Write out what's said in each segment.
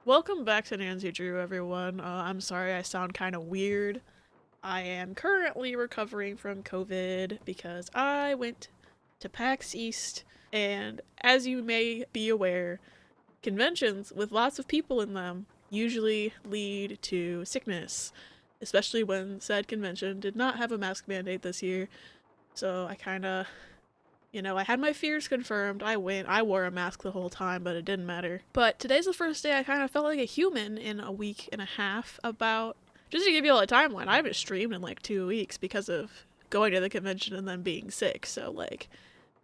Welcome back to Nancy Drew, everyone. I'm sorry I sound kind of weird. I am currently recovering from COVID because I went to PAX East, and as you may be aware, conventions with lots of people in them usually lead to sickness, especially when said convention did not have a mask mandate this year. So I had my fears confirmed. I went. I wore a mask the whole time, but it didn't matter. But today's the first day I kind of felt like a human in a week and a half about. Just to give you all a timeline, I haven't streamed in like 2 weeks because of going to the convention and then being sick. So,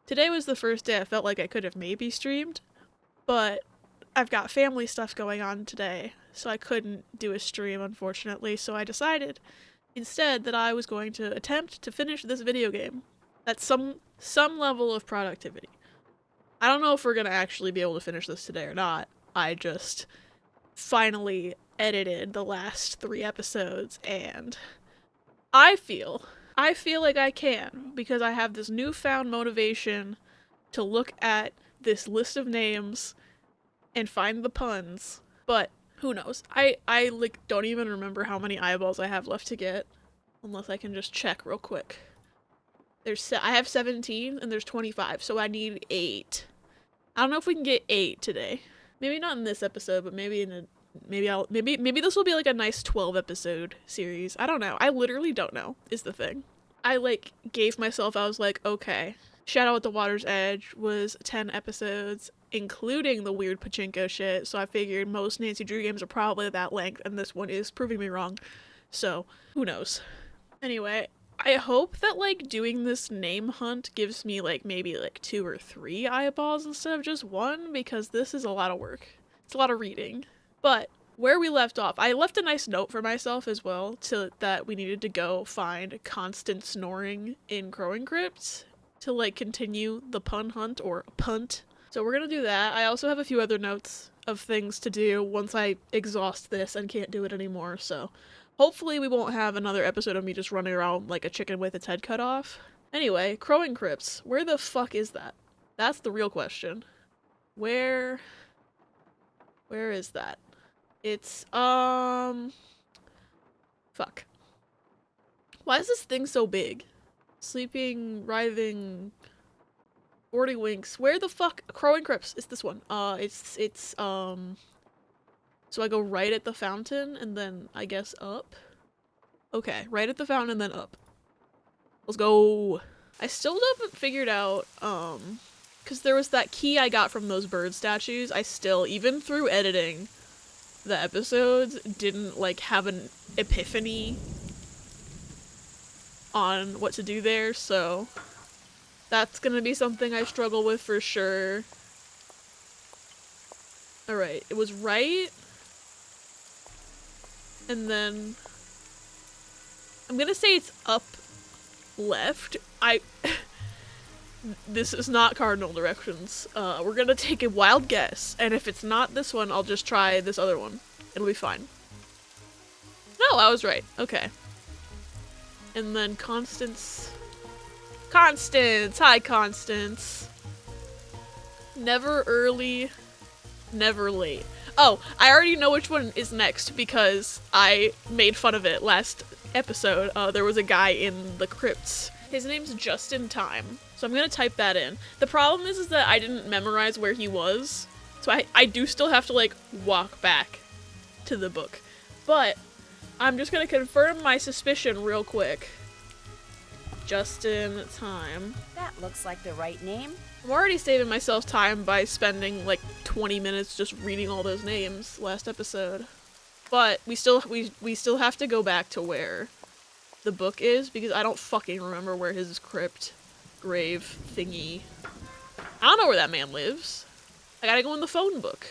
today was the first day I felt like I could have maybe streamed, but I've got family stuff going on today, so I couldn't do a stream, unfortunately. So I decided instead that I was going to attempt to finish this video game. That's some level of productivity. I don't know if we're gonna actually be able to finish this today or not. I just finally edited the last 3 episodes, and I feel like I can, because I have this newfound motivation to look at this list of names and find the puns. But who knows? I don't even remember how many eyeballs I have left to get, unless I can just check real quick. I have 17 and there's 25, so I need 8. I don't know if we can get 8 today. Maybe not in this episode, but maybe maybe this will be like a nice 12 episode series. I don't know. I literally don't know is the thing. I gave myself, I was like, okay, Shadow at the Water's Edge was 10 episodes, including the weird pachinko shit, so I figured most Nancy Drew games are probably that length, and this one is proving me wrong. So, who knows. Anyway, I hope that doing this name hunt gives me maybe 2 or 3 eyeballs instead of just 1, because this is a lot of work. It's a lot of reading. But where we left off, I left a nice note for myself as well that we needed to go find constant snoring in crowing crypts to continue the pun hunt or punt. So we're gonna do that. I also have a few other notes of things to do once I exhaust this and can't do it anymore, so hopefully we won't have another episode of me just running around like a chicken with its head cut off. Anyway, crowing crypts. Where the fuck is that? That's the real question. Where is that? It's, fuck. Why is this thing so big? Sleeping, writhing, 40 winks. Where the fuck? Crowing crypts. It's this one. So I go right at the fountain and then I guess up. Okay, right at the fountain and then up. Let's go. I still haven't figured out, because there was that key I got from those bird statues. I still, even through editing the episodes, didn't have an epiphany on what to do there, so that's gonna be something I struggle with for sure. Alright, it was right. And then I'm gonna say it's up left. This is not cardinal directions. We're gonna take a wild guess, and if it's not this one, I'll just try this other one. It'll be fine. No, I was right. Okay. And then Constance. Hi, Constance. Never early, never late. Oh, I already know which one is next because I made fun of it last episode. There was a guy in the crypts. His name's Just in Time. So I'm gonna type that in. The problem is that I didn't memorize where he was. So I do still have to walk back to the book. But I'm just gonna confirm my suspicion real quick. Just in Time. That looks like the right name. I'm already saving myself time by spending 20 minutes just reading all those names last episode. But we still have to go back to where the book is because I don't fucking remember where his crypt grave thingy. I don't know where that man lives. I gotta go in the phone book.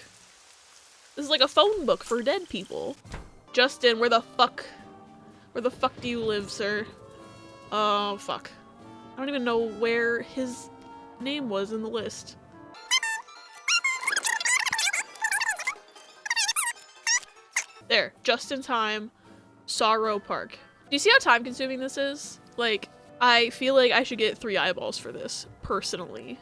This is like a phone book for dead people. Justin, where the fuck do you live, sir? Oh, fuck. I don't even know where his name was in the list. There, Just in Time, Sorrow Park. Do you see how time consuming this is? I feel like I should get 3 eyeballs for this, personally.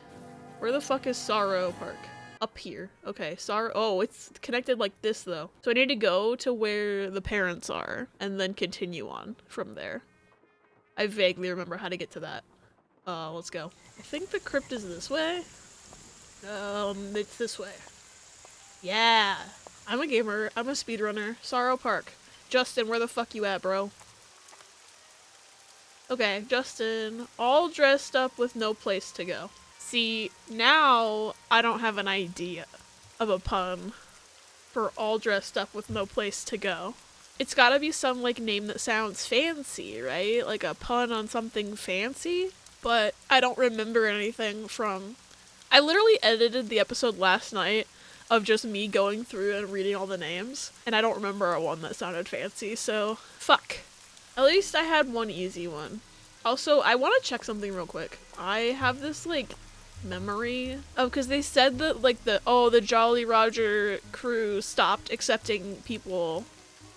Where the fuck is Sorrow Park? Up here. Okay, sorry. Oh, it's connected like this though. So I need to go to where the parents are and then continue on from there. I vaguely remember how to get to that. Let's go. I think the crypt is this way. It's this way. Yeah. I'm a gamer. I'm a speedrunner. Sorrow Park. Justin, where the fuck you at, bro? Okay, Justin, all dressed up with no place to go. See, now I don't have an idea of a pun for all dressed up with no place to go. It's gotta be some, like, name that sounds fancy, right? Like a pun on something fancy? But I don't remember anything from... I literally edited the episode last night of just me going through and reading all the names, and I don't remember a one that sounded fancy, so fuck. At least I had one easy one. Also, I want to check something real quick. I have this, like, memory of, because they said that, like, the Jolly Roger crew stopped accepting people,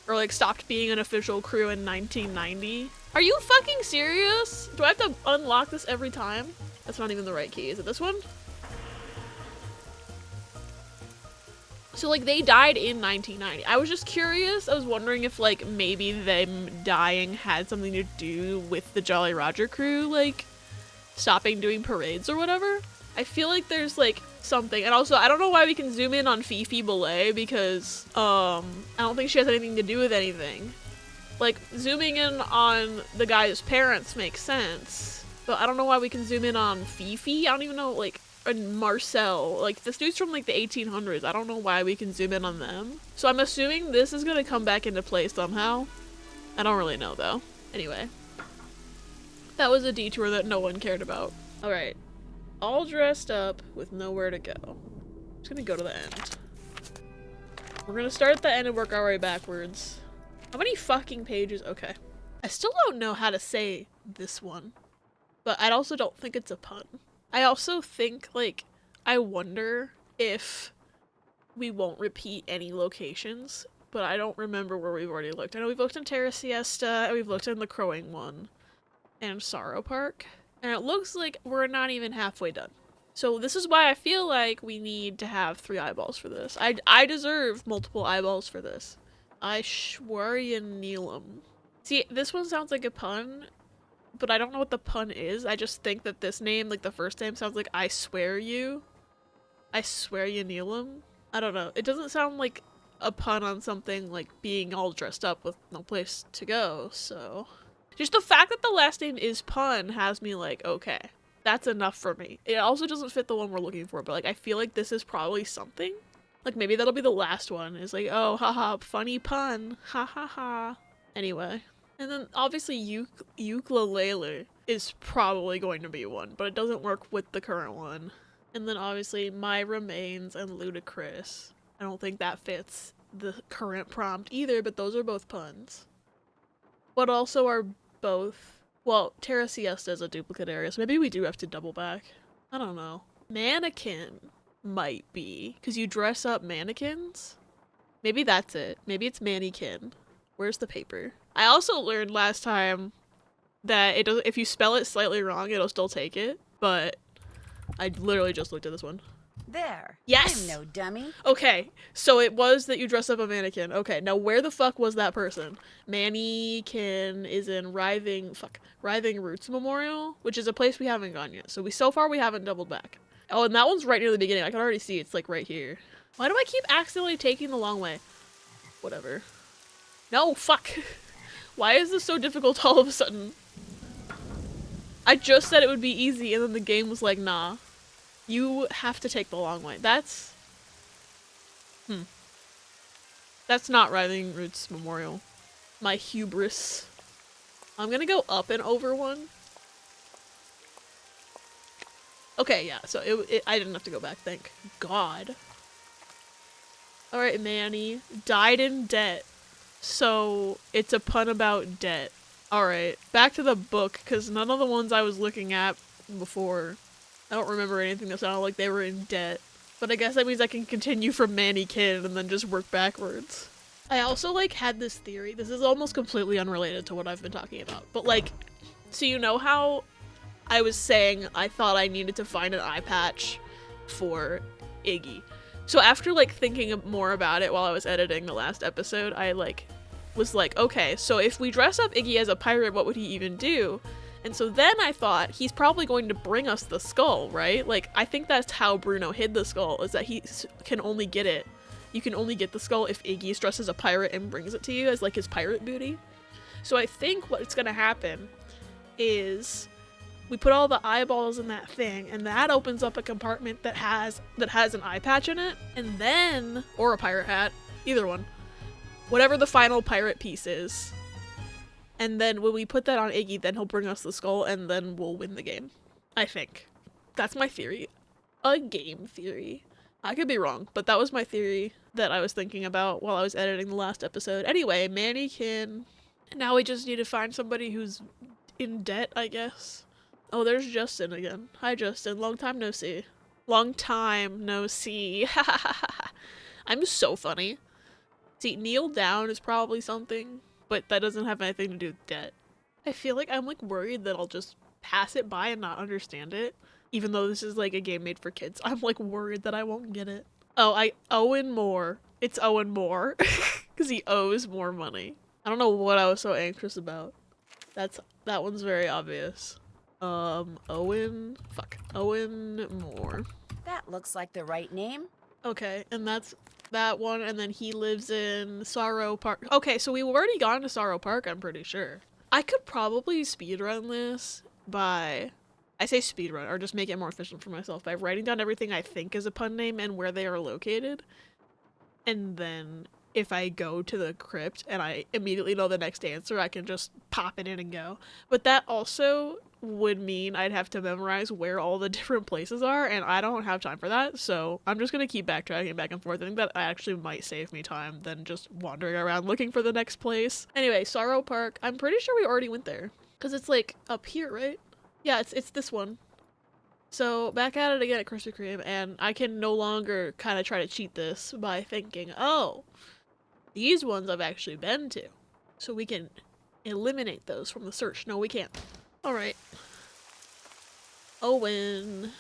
or, like, stopped being an official crew in 1990. Are you fucking serious? Do I have to unlock this every time? That's not even the right key. Is it this one? So, like, they died in 1990. I was just curious. I was wondering if, like, maybe them dying had something to do with the Jolly Roger crew, like, stopping doing parades or whatever. I feel like there's, like, something. And also, I don't know why we can zoom in on Fifi Belay, because, I don't think she has anything to do with anything. Like, zooming in on the guy's parents makes sense, but I don't know why we can zoom in on Fifi. I don't even know, like, and Marcel. Like, this dude's from, like, the 1800s. I don't know why we can zoom in on them. So I'm assuming this is gonna come back into play somehow. I don't really know, though. Anyway. That was a detour that no one cared about. Alright. All dressed up with nowhere to go. I'm just gonna go to the end. We're gonna start at the end and work our way backwards. How many fucking pages? Okay. I still don't know how to say this one. But I also don't think it's a pun. I also think, like, I wonder if we won't repeat any locations, but I don't remember where we've already looked. I know we've looked in Terra Siesta, and we've looked in the Crowing one, and Sorrow Park, and it looks like we're not even halfway done. So this is why I feel like we need to have 3 eyeballs for this. I deserve multiple eyeballs for this. I swear you Neelam. See, this one sounds like a pun, but I don't know what the pun is. I just think that this name, like the first name, sounds like I swear you. I swear you Neelam. I don't know. It doesn't sound like a pun on something like being all dressed up with no place to go, so... Just the fact that the last name is pun has me like, okay, that's enough for me. It also doesn't fit the one we're looking for, but like I feel like this is probably something. Like maybe that'll be the last one. It's like, oh, haha, funny pun. Ha ha ha. Anyway. And then obviously ukulele is probably going to be one, but it doesn't work with the current one. And then obviously my remains and ludicrous. I don't think that fits the current prompt either, but those are both puns. But also are both, well, Terra Siesta is a duplicate area, so maybe we do have to double back. I don't know. Mannequin might be, because you dress up mannequins? Maybe that's it. Maybe it's mannequin. Where's the paper? I also learned last time that it does, if you spell it slightly wrong, it'll still take it, but I literally just looked at this one. There. Yes! I'm no dummy. Okay, so it was that you dress up a mannequin. Okay, now where the fuck was that person? Mannequin is in Writhing Roots Memorial, which is a place we haven't gone yet. So far we haven't doubled back. Oh, and that one's right near the beginning. I can already see it's like right here. Why do I keep accidentally taking the long way? Whatever. No, fuck. Why is this so difficult all of a sudden? I just said it would be easy and then the game was like, nah. You have to take the long way. That's not Writhing Roots Memorial. My hubris. I'm gonna go up and over one. Okay, yeah, so I didn't have to go back, thank God. Alright, Manny. Died in debt. So, it's a pun about debt. Alright, back to the book, because none of the ones I was looking at before, I don't remember anything that sounded like they were in debt. But I guess that means I can continue from mannequin and then just work backwards. I also, like, had this theory. This is almost completely unrelated to what I've been talking about. But, like, so you know how I was saying I thought I needed to find an eye patch for Iggy. So after like thinking more about it while I was editing the last episode, I like was like, okay, so if we dress up Iggy as a pirate, what would he even do? And so then I thought he's probably going to bring us the skull, right? Like, I think that's how Bruno hid the skull, is that he can only get it. You can only get the skull if Iggy is dressed as a pirate and brings it to you as like his pirate booty. So I think what's gonna happen is we put all the eyeballs in that thing, and that opens up a compartment that has an eye patch in it, and then, or a pirate hat, either one. Whatever the final pirate piece is. And then when we put that on Iggy, then he'll bring us the skull, and then we'll win the game. I think. That's my theory. A game theory. I could be wrong, but that was my theory that I was thinking about while I was editing the last episode. Anyway, Mannequin. Now we just need to find somebody who's in debt, I guess. Oh, there's Justin again. Hi, Justin. Long time no see. Long time no see. I'm so funny. See, kneel down is probably something, but that doesn't have anything to do with debt. I feel like I'm like worried that I'll just pass it by and not understand it. Even though this is like a game made for kids. I'm like worried that I won't get it. Oh, Owen Moore. It's Owen Moore. Because he owes more money. I don't know what I was so anxious about. That one's very obvious. Owen Moore. That looks like the right name. Okay, and that's that one, and then he lives in Sorrow Park. Okay, so we've already gone to Sorrow Park, I'm pretty sure. I could probably speedrun this by... I say speedrun, or just make it more efficient for myself by writing down everything I think is a pun name and where they are located. And then if I go to the crypt and I immediately know the next answer, I can just pop it in and go. But that also would mean I'd have to memorize where all the different places are, and I don't have time for that, so I'm just gonna keep backtracking back and forth. I think that actually might save me time than just wandering around looking for the next place. Anyway, Sorrow Park. I'm pretty sure we already went there, because it's like up here, right? Yeah, it's this one. So back at it again at Krispy Kreme, and I can no longer kind of try to cheat this by thinking, oh, these ones I've actually been to. So we can eliminate those from the search. No, we can't. Alright. Owen.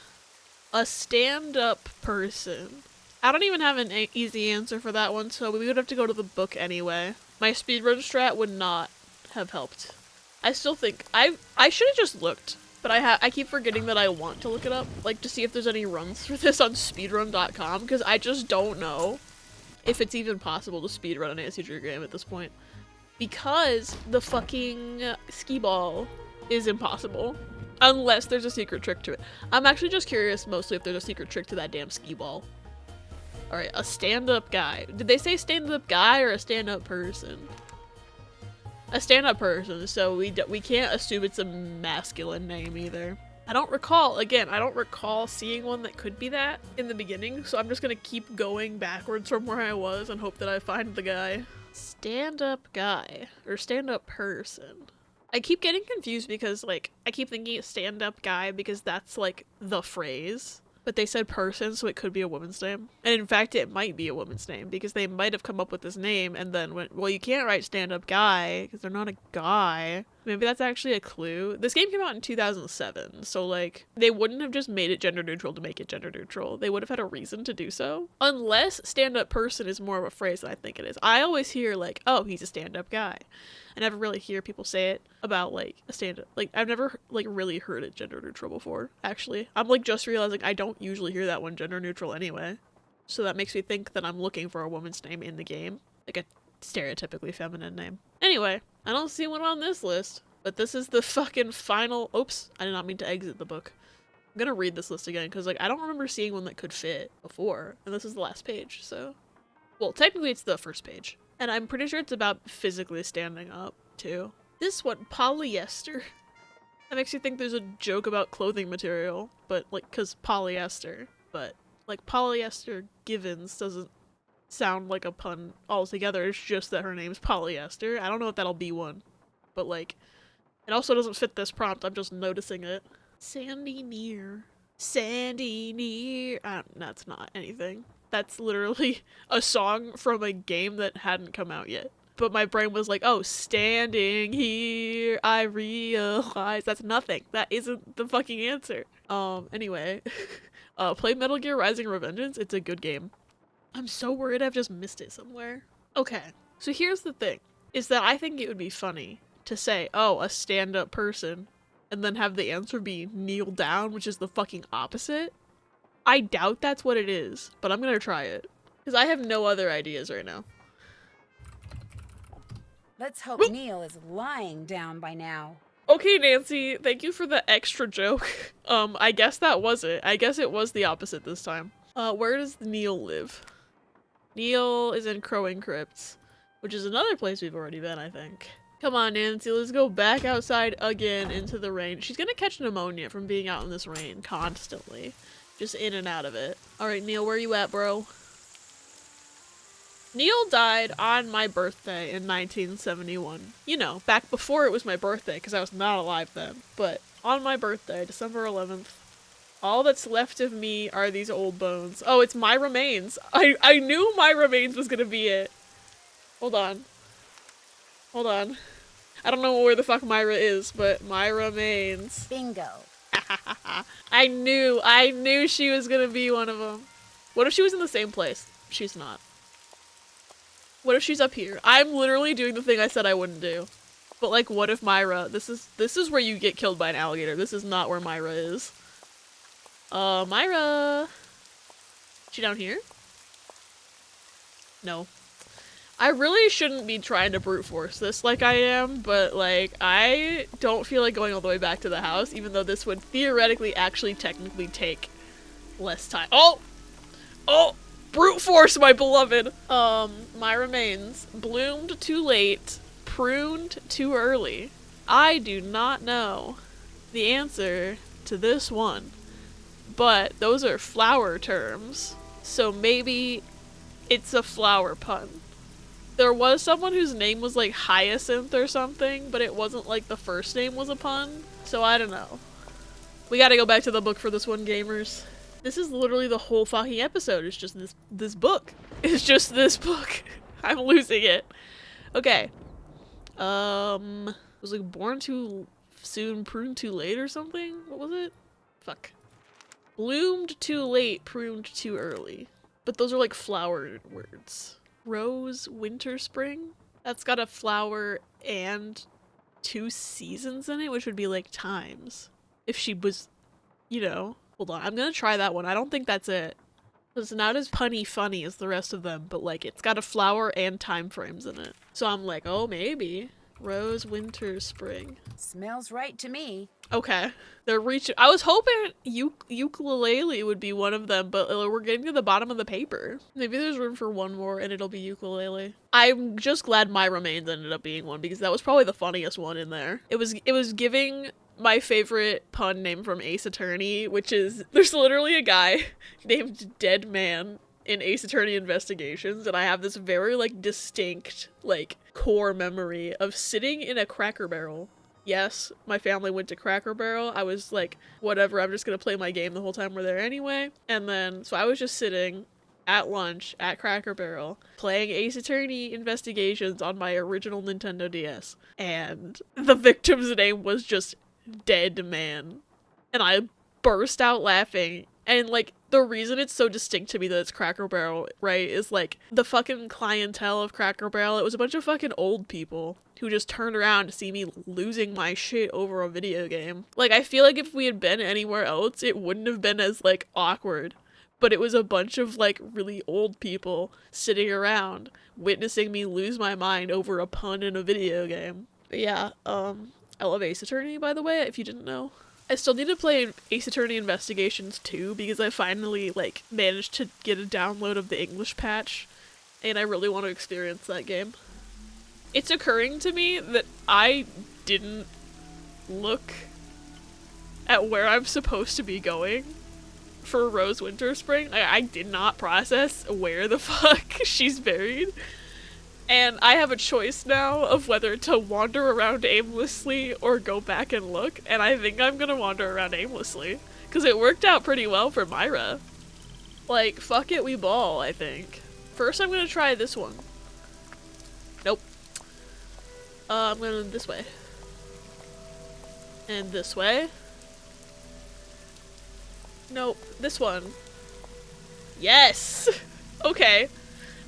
A stand-up person. I don't even have an easy answer for that one, so we would have to go to the book anyway. My speedrun strat would not have helped. I still think I should have just looked, but I keep forgetting that I want to look it up, like to see if there's any runs for this on speedrun.com, because I just don't know if it's even possible to speedrun an Nancy Drew game at this point. Because the fucking skee ball is impossible. Unless there's a secret trick to it. I'm actually just curious mostly if there's a secret trick to that damn skee ball. Alright, a stand-up guy. Did they say stand-up guy or a stand-up person? A stand-up person, so we can't assume it's a masculine name either. I don't recall seeing one that could be that in the beginning, so I'm just gonna keep going backwards from where I was and hope that I find the guy. Stand-up guy, or stand-up person. I keep getting confused because, like, I keep thinking stand-up guy because that's, like, the phrase. But they said person, so it could be a woman's name. And in fact, it might be a woman's name, because they might have come up with this name and then went, well, you can't write stand-up guy, because they're not a guy. Maybe that's actually a clue. This game came out in 2007, so, like, they wouldn't have just made it gender neutral to make it gender neutral. They would have had a reason to do so. Unless stand-up person is more of a phrase than I think it is. I always hear, like, oh, he's a stand-up guy. I never really hear people say it about, like, a stand-up. Like, I've never, like, really heard it gender neutral before, actually. I'm, like, just realizing I don't usually hear that one gender neutral anyway. So that makes me think that I'm looking for a woman's name in the game. Like a stereotypically feminine name. Anyway, I don't see one on this list. But this is the fucking final... Oops, I did not mean to exit the book. I'm gonna read this list again, because, like, I don't remember seeing one that could fit before. And this is the last page, so... Well, technically it's the first page. And I'm pretty sure it's about physically standing up, too. This one, polyester. That makes you think there's a joke about clothing material, but, like, because polyester. But, like, polyester Givens doesn't sound like a pun altogether. It's just that her name's Polyester. I don't know if that'll be one. But, like, it also doesn't fit this prompt. I'm just noticing it. Sandy Near. Sandy Near. That's not anything. That's literally a song from a game that hadn't come out yet. But my brain was like, oh, standing here, I realize that's nothing. That isn't the fucking answer. Anyway. Play Metal Gear Rising Revengeance. It's a good game. I'm so worried I've just missed it somewhere. Okay, so here's the thing, is that I think it would be funny to say, oh, a stand-up person, and then have the answer be kneel down, which is the fucking opposite. I doubt that's what it is, but I'm gonna try it. Because I have no other ideas right now. Let's hope Neil is lying down by now. Okay, Nancy, thank you for the extra joke. I guess that was it. I guess it was the opposite this time. Where does Neil live? Neil is in Crowing Crypts, which is another place we've already been, I think. Come on, Nancy, let's go back outside again into the rain. She's gonna catch pneumonia from being out in this rain constantly. Just in and out of it. Alright, Neil, where you at, bro? Neil died on my birthday in 1971. You know, back before it was my birthday, because I was not alive then. But on my birthday, December 11th, all that's left of me are these old bones. Oh, it's my remains. I knew my remains was gonna be it. Hold on. Hold on. I don't know where the fuck Myra is, but my remains. Bingo. I knew she was gonna be one of them. What if she was in the same place? She's not. What if she's up here? I'm literally doing the thing I said I wouldn't do. But like, what if Myra, this is where you get killed by an alligator. This is not where Myra is. Myra. She down here? No. I really shouldn't be trying to brute force this like I am, but like, I don't feel like going all the way back to the house, even though this would theoretically actually technically take less time. Oh! Oh! Brute force, my beloved! My remains. Bloomed too late, pruned too early. I do not know the answer to this one, but those are flower terms, so maybe it's a flower pun. There was someone whose name was like Hyacinth or something, but it wasn't like the first name was a pun, so I don't know. We gotta go back to the book for this one, gamers. This is literally the whole fucking episode. It's just this book. It's just this book. I'm losing it. Okay. Was like born too soon, pruned too late or something? What was it? Fuck. Bloomed too late, pruned too early. But those are like flower words. Rose, winter, spring? That's got a flower and 2 seasons in it, which would be like times. If she was, you know. Hold on, I'm gonna try that one. I don't think that's it. It's not as punny funny as the rest of them, but like it's got a flower and time frames in it. So I'm like, oh, maybe. Rose, winter, spring. Smells right to me. Okay. They're reaching. I was hoping ukulele would be one of them, but we're getting to the bottom of the paper. Maybe there's room for one more and it'll be ukulele. I'm just glad my remains ended up being one because that was probably the funniest one in there. It was giving my favorite pun name from Ace Attorney, which is there's literally a guy named Dead Man in Ace Attorney Investigations, and I have this very like distinct like core memory of sitting in a Cracker Barrel. Yes, my family went to Cracker Barrel. I was like, whatever, I'm just gonna play my game the whole time we're there anyway. And then, so I was just sitting at lunch at Cracker Barrel playing Ace Attorney Investigations on my original Nintendo DS. And the victim's name was just Dead Man. And I burst out laughing. And like, the reason it's so distinct to me that it's Cracker Barrel, right, is like the fucking clientele of Cracker Barrel. It was a bunch of fucking old people who just turned around to see me losing my shit over a video game. Like, I feel like if we had been anywhere else, it wouldn't have been as like awkward. But it was a bunch of like really old people sitting around witnessing me lose my mind over a pun in a video game. But yeah, I love Ace Attorney, by the way, if you didn't know. I still need to play Ace Attorney Investigations 2 because I finally like managed to get a download of the English patch and I really want to experience that game. It's occurring to me that I didn't look at where I'm supposed to be going for Rose Winter Spring. I did not process where the fuck she's buried. And I have a choice now of whether to wander around aimlessly or go back and look. And I think I'm gonna wander around aimlessly. Because it worked out pretty well for Myra. Like, fuck it, we ball, I think. First I'm gonna try this one. Nope. I'm gonna this way. And this way. Nope. This one. Yes! Okay.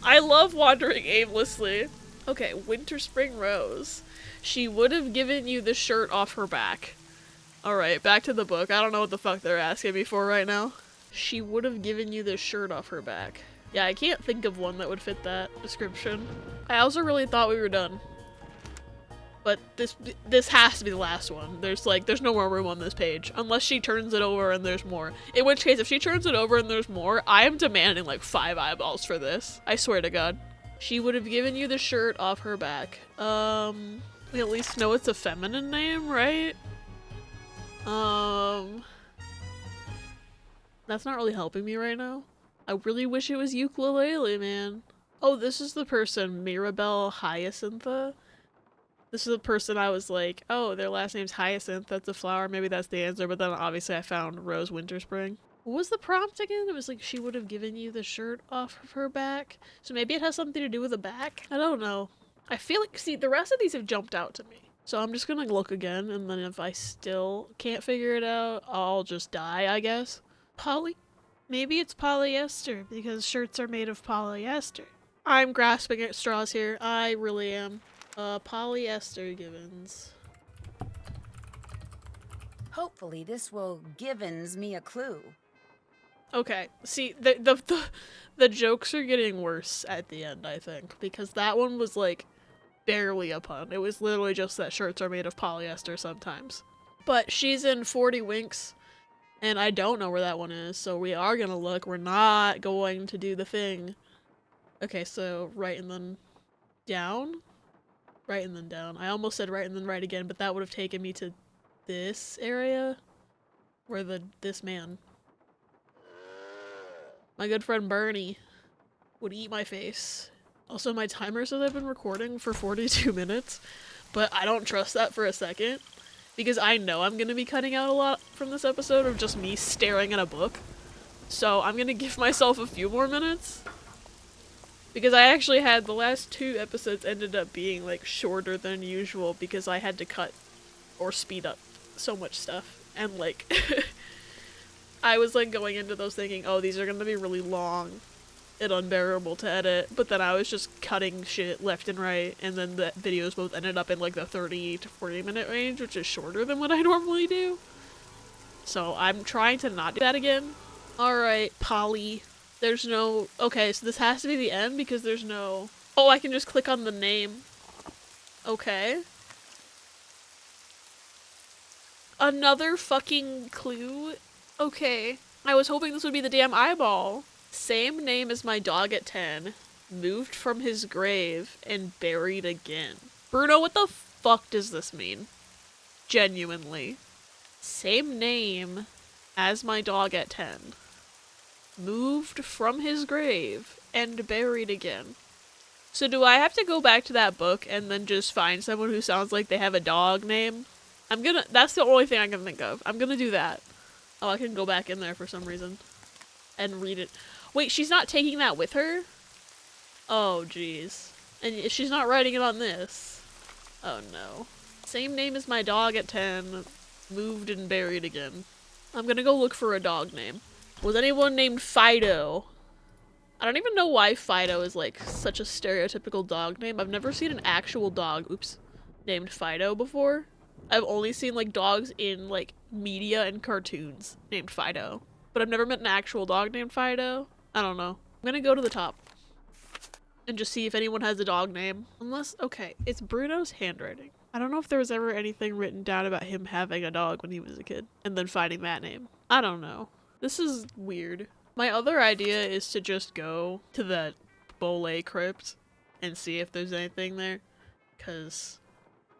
I love wandering aimlessly. Okay, Winter Spring Rose. She would have given you the shirt off her back. Alright, back to the book. I don't know what the fuck they're asking me for right now. She would have given you the shirt off her back. Yeah, I can't think of one that would fit that description. I also really thought we were done. But this has to be the last one. There's no more room on this page. Unless she turns it over and there's more. In which case, if she turns it over and there's more, I am demanding like 5 eyeballs for this. I swear to God. She would have given you the shirt off her back. We at least know it's a feminine name, right? That's not really helping me right now. I really wish it was ukulele, man. Oh, this is the person, Mirabelle Hyacintha. This is the person I was like, oh, their last name's Hyacinth, that's a flower, maybe that's the answer, but then obviously I found Rose Winterspring. What was the prompt again? It was like, she would have given you the shirt off of her back. So maybe it has something to do with the back? I don't know. I feel like, see, the rest of these have jumped out to me. So I'm just gonna look again, and then if I still can't figure it out, I'll just die, I guess. Maybe it's polyester, because shirts are made of polyester. I'm grasping at straws here. I really am. Polyester Givens. Hopefully this will givens me a clue. Okay, see, the jokes are getting worse at the end, I think, because that one was like barely a pun. It was literally just that shirts are made of polyester sometimes. But she's in 40 Winks, and I don't know where that one is, so we are gonna look. We're not going to do the thing. Okay, so right and then down? Right and then down. I almost said right and then right again, but that would have taken me to this area where this man, my good friend Bernie, would eat my face. Also, my timer says I've been recording for 42 minutes, but I don't trust that for a second because I know I'm gonna be cutting out a lot from this episode of just me staring at a book. So I'm gonna give myself a few more minutes. Because I actually had the last 2 episodes ended up being like shorter than usual because I had to cut or speed up so much stuff. And like, I was like going into those thinking, oh, these are gonna be really long and unbearable to edit. But then I was just cutting shit left and right. And then the videos both ended up in like the 30 to 40 minute range, which is shorter than what I normally do. So I'm trying to not do that again. Alright, Polly. There's no... Okay, so this has to be the end because there's no... Oh, I can just click on the name. Okay. Another fucking clue? Okay. I was hoping this would be the damn eyeball. Same name as my dog at 10. Moved from his grave and buried again. Bruno, what the fuck does this mean? Genuinely. Same name as my dog at 10. Moved from his grave and buried again. So do I have to go back to that book and then just find someone who sounds like they have a dog name? That's the only thing I can think of. I'm gonna do that. Oh, I can go back in there for some reason and read it. Wait, she's not taking that with her? Oh, jeez. And she's not writing it on this. Oh no. Same name as my dog at 10. Moved and buried again. I'm gonna go look for a dog name. Was anyone named Fido? I don't even know why Fido is like such a stereotypical dog name. I've never seen an actual dog, named Fido before. I've only seen like dogs in like media and cartoons named Fido. But I've never met an actual dog named Fido. I don't know. I'm gonna go to the top and just see if anyone has a dog name. Unless, okay, it's Bruno's handwriting. I don't know if there was ever anything written down about him having a dog when he was a kid and then finding that name. I don't know. This is weird. My other idea is to just go to the Bole crypt and see if there's anything there. Because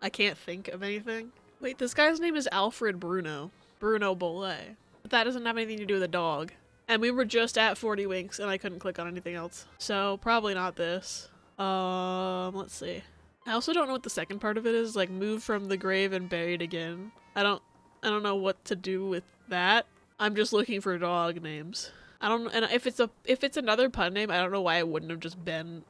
I can't think of anything. Wait, this guy's name is Alfred Bruno. Bruno Bole. But that doesn't have anything to do with a dog. And we were just at 40 Winks and I couldn't click on anything else. So probably not this. Let's see. I also don't know what the second part of it is. Like, moved from the grave and buried again. I don't know what to do with that. I'm just looking for dog names. I don't know, and if it's another pun name, I don't know why it wouldn't have just been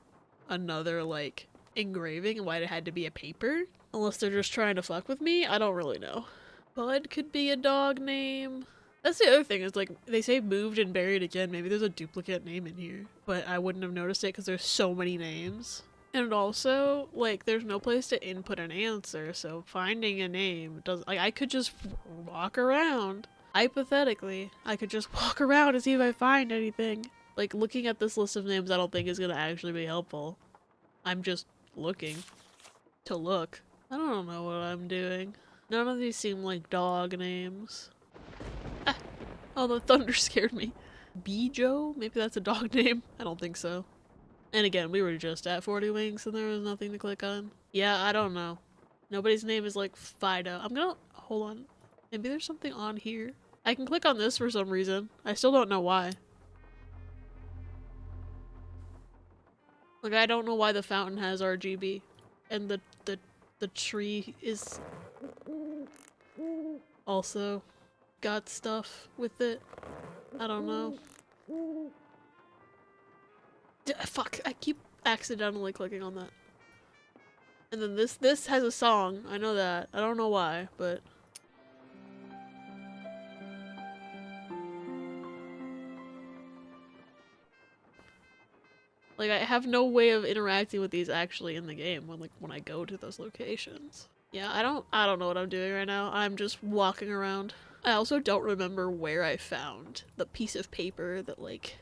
another like engraving and why it had to be a paper. Unless they're just trying to fuck with me, I don't really know. Bud could be a dog name. That's the other thing is, like, they say moved and buried again. Maybe there's a duplicate name in here, but I wouldn't have noticed it because there's so many names. And also, like, there's no place to input an answer, so finding a name doesn't, like, I could just walk around. Hypothetically, I could just walk around and see if I find anything. Like, looking at this list of names I don't think is gonna actually be helpful. I'm just looking to look. I don't know what I'm doing. None of these seem like dog names. Ah! Oh, the thunder scared me. Bijo? Maybe that's a dog name? I don't think so. And again, we were just at 40 Wings and there was nothing to click on. Yeah, I don't know. Nobody's name is like Fido. I'm gonna... hold on. Maybe there's something on here. I can click on this for some reason. I still don't know why. Like, I don't know why the fountain has RGB. And the tree is also got stuff with it. I don't know. Fuck, I keep accidentally clicking on that. And then this has a song. I know that. I don't know why, but... like, I have no way of interacting with these actually in the game when I go to those locations. Yeah, I don't know what I'm doing right now. I'm just walking around. I also don't remember where I found the piece of paper that, like,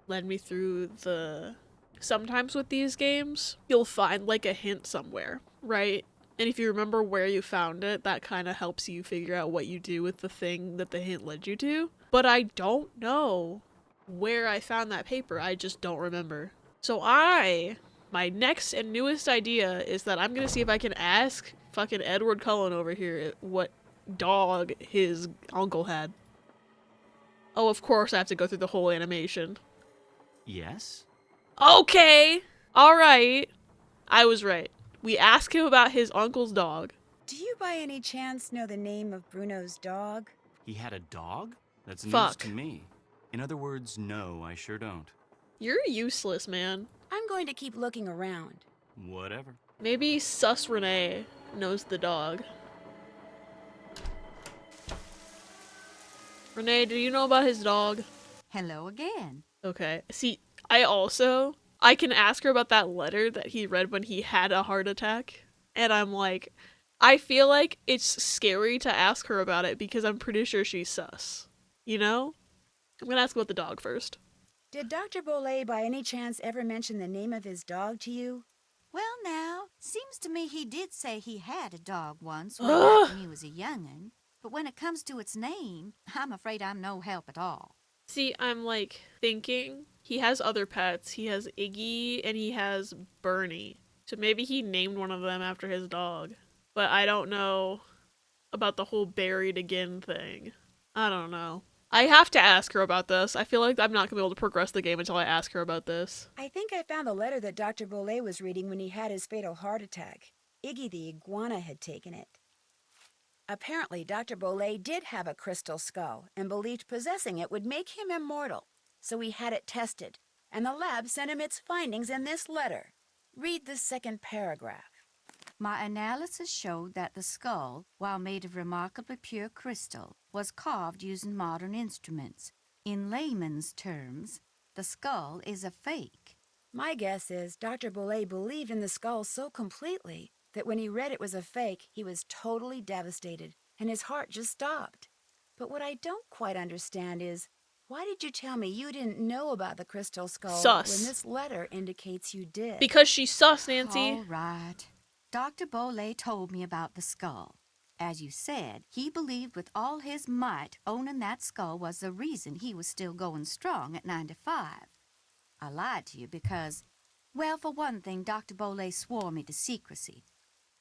led me through the... Sometimes with these games, you'll find, like, a hint somewhere, right? And if you remember where you found it, that kind of helps you figure out what you do with the thing that the hint led you to. But I don't know where I found that paper. I just don't remember. So my next and newest idea is that I'm gonna see if I can ask fucking Edward Cullen over here what dog his uncle had. Oh, of course I have to go through the whole animation. Yes? Okay! Alright. I was right. We ask him about his uncle's dog. Do you by any chance know the name of Bruno's dog? He had a dog? That's Fuck. news to me. In other words, no, I sure don't. You're useless, man. I'm going to keep looking around. Whatever. Maybe Sus Renee knows the dog. Renee, do you know about his dog? Hello again. Okay. See, I can ask her about that letter that he read when he had a heart attack. And I'm like, I feel like it's scary to ask her about it because I'm pretty sure she's sus. You know? I'm gonna ask about the dog first. Did Dr. Bollet by any chance ever mention the name of his dog to you? Well, now, seems to me he did say he had a dog once way back when he was a young'un. But when it comes to its name, I'm afraid I'm no help at all. See, I'm like thinking he has other pets. He has Iggy and he has Bernie. So maybe he named one of them after his dog. But I don't know about the whole buried again thing. I don't know. I have to ask her about this. I feel like I'm not going to be able to progress the game until I ask her about this. I think I found the letter that Dr. Bollet was reading when he had his fatal heart attack. Iggy the iguana had taken it. Apparently, Dr. Bollet did have a crystal skull and believed possessing it would make him immortal. So he had it tested, and the lab sent him its findings in this letter. Read the second paragraph. My analysis showed that the skull, while made of remarkably pure crystal, was carved using modern instruments. In layman's terms, the skull is a fake. My guess is Dr. Bollet believed in the skull so completely that when he read it was a fake, he was totally devastated, and his heart just stopped. But what I don't quite understand is, why did you tell me you didn't know about the crystal skull Sus. when this letter indicates you did? Because she's sus, Nancy. All right. Dr. Bollet told me about the skull. As you said, he believed with all his might owning that skull was the reason he was still going strong at 95. I lied to you because, well, for one thing, Dr. Bollet swore me to secrecy.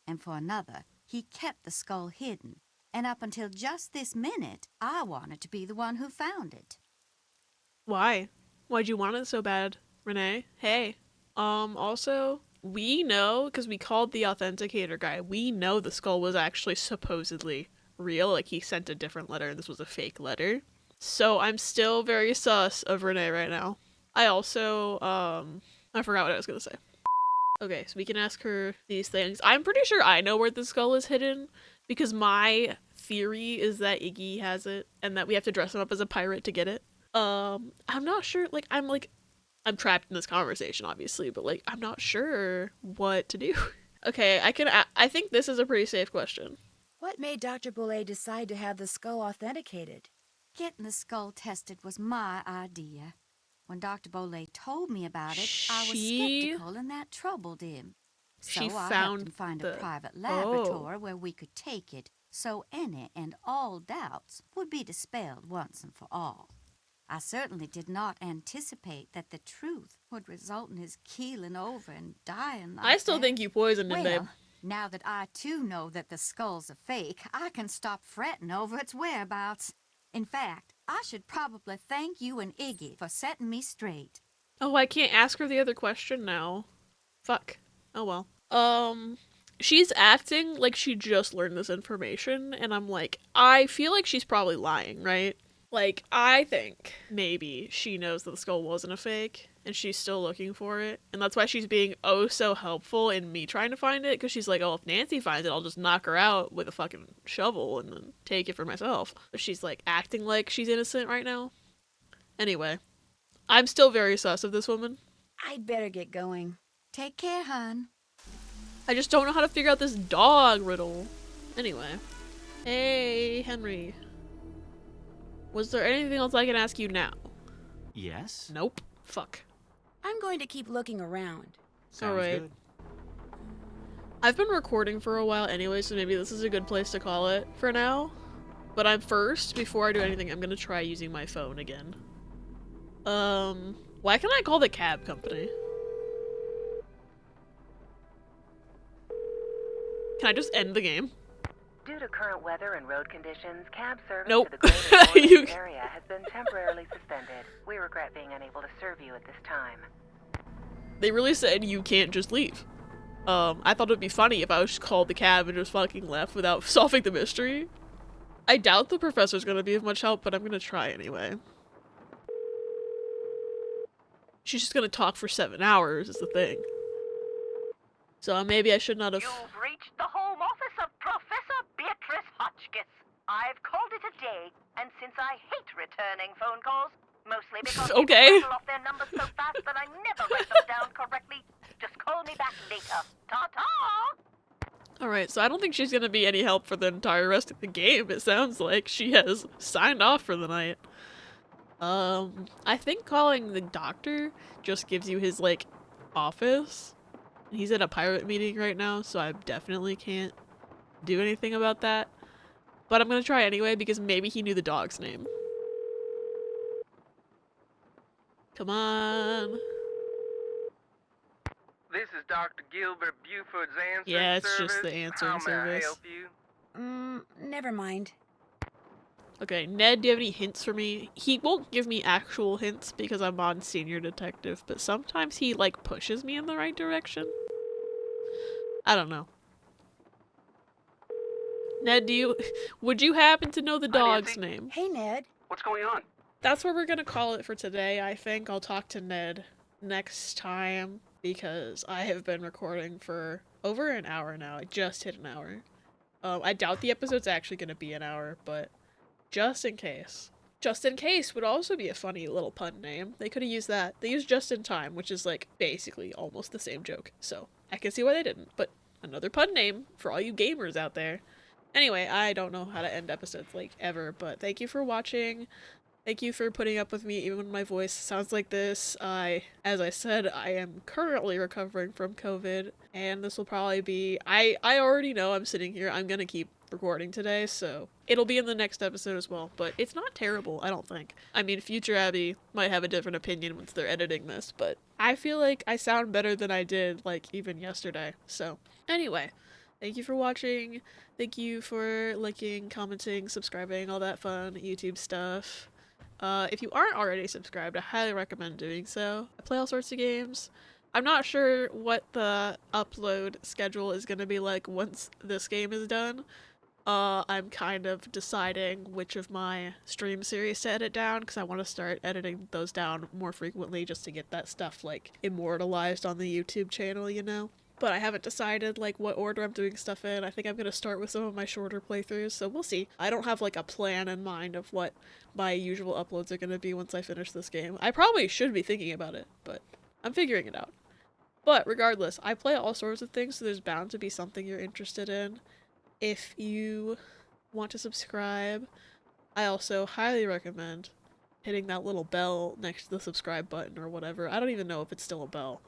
And for another, he kept the skull hidden. And up until just this minute, I wanted to be the one who found it. Why? Why'd you want it so bad, Renee? Hey. Also, we know, because we called the authenticator guy, we know the skull was actually supposedly real. Like, he sent a different letter and this was a fake letter. So I'm still very sus of Renee right now. I also, I forgot what I was gonna say. Okay, so we can ask her these things. I'm pretty sure I know where the skull is hidden because my theory is that Iggy has it and that we have to dress him up as a pirate to get it. I'm not sure. I'm trapped in this conversation, obviously, but like, I'm not sure what to do. Okay, I think this is a pretty safe question. What made Dr. Boulay decide to have the skull authenticated? Getting the skull tested was my idea. When Dr. Boulay told me about it, I was skeptical and that troubled him. So She I found helped him find the- a private laboratory where we could take it so any and all doubts would be dispelled once and for all. I certainly did not anticipate that the truth would result in his keeling over and dying like I still that. think you poisoned him, babe. Well, now that I too know that the skull's a fake, I can stop fretting over its whereabouts. In fact, I should probably thank you and Iggy for setting me straight. Oh, I can't ask her the other question now. Fuck. Oh well. She's acting like she just learned this information, and I'm like, I feel like she's probably lying, right? Like, I think maybe she knows that the skull wasn't a fake, and she's still looking for it, and that's why she's being oh so helpful in me trying to find it, because she's like, oh, if Nancy finds it, I'll just knock her out with a fucking shovel and then take it for myself. But she's, like, acting like she's innocent right now. Anyway, I'm still very sus of this woman. I'd better get going. Take care, hon. I just don't know how to figure out this dog riddle. Anyway. Hey, Henry. Was there anything else I can ask you now? Yes? Nope. Fuck. I'm going to keep looking around. Sounds Alright. good. I've been recording for a while anyway, so maybe this is a good place to call it for now. But before I do anything, I'm gonna try using my phone again. Why can't I call the cab company? Can I just end the game? Due to current weather and road conditions, cab service Nope. to the greater You- Orleans area has been temporarily suspended. We regret being unable to serve you at this time. They really said you can't just leave. I thought it'd be funny if I just called the cab and just fucking left without solving the mystery. I doubt the professor's gonna be of much help, but I'm gonna try anyway. She's just gonna talk for 7 hours is the thing. So maybe I should not have... You've reached the home office of Professor Beatrice Hotchkiss. I've called it a day, and since I hate returning phone calls, mostly because Okay. people rattle off their numbers so fast that I never write them down correctly, just call me back later. Ta-ta! Alright, so I don't think she's gonna be any help for the entire rest of the game. It sounds like she has signed off for the night. I think calling the doctor just gives you his, like, office. He's at a pirate meeting right now, so I definitely can't do anything about that. But I'm gonna try anyway, because maybe he knew the dog's name. Come on. This is Dr. Gilbert Buford's answering Yeah, it's service. just the answering How may I service. help you? Never mind. Okay, Ned, do you have any hints for me? He won't give me actual hints because I'm on senior detective, but sometimes he, like, pushes me in the right direction. I don't know. Ned, would you happen to know the Hi, dog's Nancy. name? Hey, Ned. What's going on? That's what we're gonna call it for today, I think. I'll talk to Ned next time because I have been recording for over an hour now. I just hit an hour. I doubt the episode's actually gonna be an hour, but just in case. Just in case would also be a funny little pun name. They could have used that. They used just in time, which is like basically almost the same joke. So I can see why they didn't. But another pun name for all you gamers out there. Anyway, I don't know how to end episodes like ever, but thank you for watching. Thank you for putting up with me even when my voice sounds like this. As I said, I am currently recovering from COVID, and this will probably be, I already know I'm sitting here, I'm gonna keep recording today, so it'll be in the next episode as well, but it's not terrible, I don't think. I mean, future Abby might have a different opinion once they're editing this, but I feel like I sound better than I did, like, even yesterday. So, anyway, thank you for watching, thank you for liking, commenting, subscribing, all that fun YouTube stuff. If you aren't already subscribed, I highly recommend doing so. I play all sorts of games. I'm not sure what the upload schedule is going to be like once this game is done. I'm kind of deciding which of my stream series to edit down, because I want to start editing those down more frequently just to get that stuff, like, immortalized on the YouTube channel, you know? but I haven't decided like what order I'm doing stuff in. I think I'm gonna start with some of my shorter playthroughs, so we'll see. I don't have like a plan in mind of what my usual uploads are gonna be once I finish this game. I probably should be thinking about it, but I'm figuring it out. But regardless, I play all sorts of things, so there's bound to be something you're interested in. If you want to subscribe, I also highly recommend hitting that little bell next to the subscribe button or whatever. I don't even know if it's still a bell.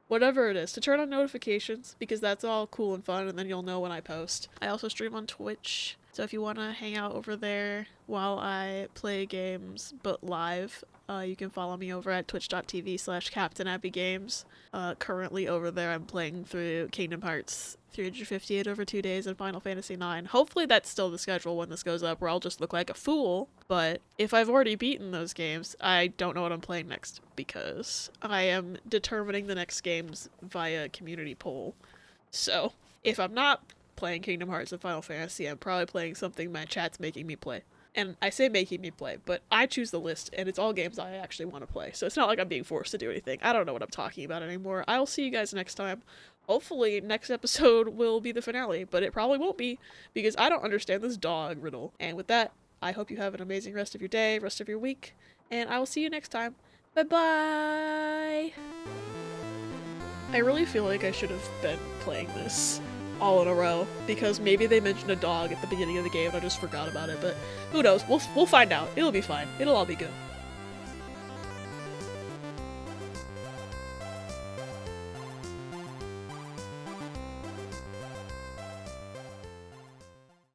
Whatever it is, to turn on notifications, because that's all cool and fun, and then you'll know when I post. I also stream on Twitch, so if you want to hang out over there while I play games, but live, you can follow me over at twitch.tv/CaptainAppyGames. Currently over there I'm playing through Kingdom Hearts 358 over 2 days and Final Fantasy IX. Hopefully that's still the schedule when this goes up, where I'll just look like a fool. But if I've already beaten those games, I don't know what I'm playing next, because I am determining the next games via community poll. So if I'm not playing Kingdom Hearts and Final Fantasy, I'm probably playing something my chat's making me play. And I say making me play, but I choose the list, and it's all games I actually want to play. So it's not like I'm being forced to do anything. I don't know what I'm talking about anymore. I'll see you guys next time. Hopefully, next episode will be the finale, but it probably won't be, because I don't understand this dog riddle. And with that, I hope you have an amazing rest of your day, rest of your week, and I will see you next time. Bye-bye! I really feel like I should have been playing this all in a row, because maybe they mentioned a dog at the beginning of the game and I just forgot about it, but who knows, we'll find out. It'll be fine. It'll all be good.